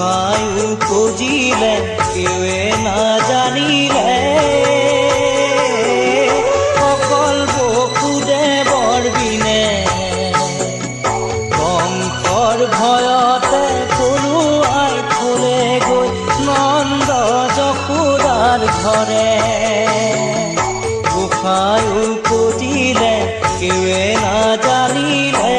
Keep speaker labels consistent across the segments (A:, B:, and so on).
A: গোসাঁই উপজিলে কেৱে নাজানিলে অকল বসুদেৱৰ বিনে বংশৰ ভয়তে পলুৱাই থলে গৈ নন্দ যশোদাৰ ঘৰে গোসাঁই উপজিলে কেৱে নাজানিলে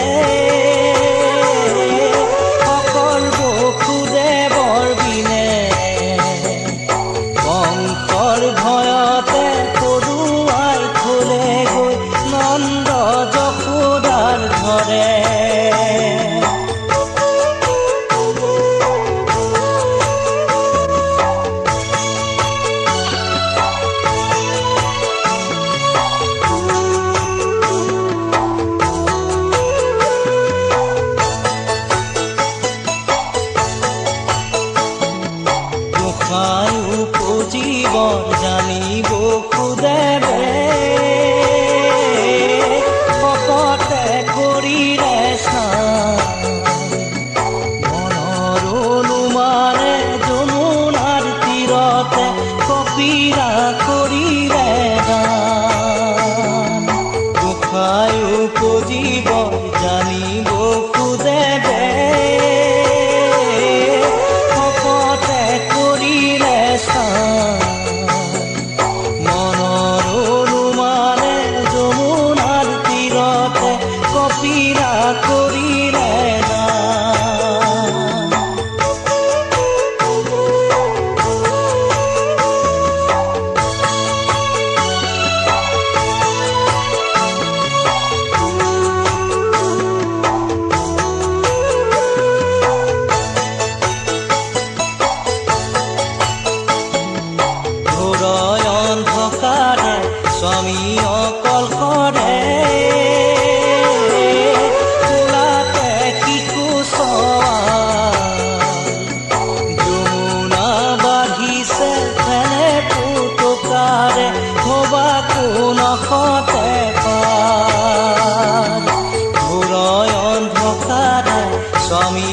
A: ভয়তে পদুৱাই থলে গৈ নন্দ যশোদাৰ ঘৰে গোসাঁই উপজিবৰ জানিব বসুদেৱে কপটে কৰিলে মনৰ অনুমানে যমুনাৰ তীৰতে কপিৰা কৰিলে দান গোসাঁই উপজিব জানিব বসুদেৱে মনৰ অনুমানে যমুনাৰ তীৰতে কপিৰা কৰিলে অন্ধকাৰে স্বামী অকল কৰে কোলাতে শিশু যমুনা বাঢ়িছে ফেনে পুতকাৰে ভবা কোনখতে ঘোৰ অন্ধকাৰে স্বামী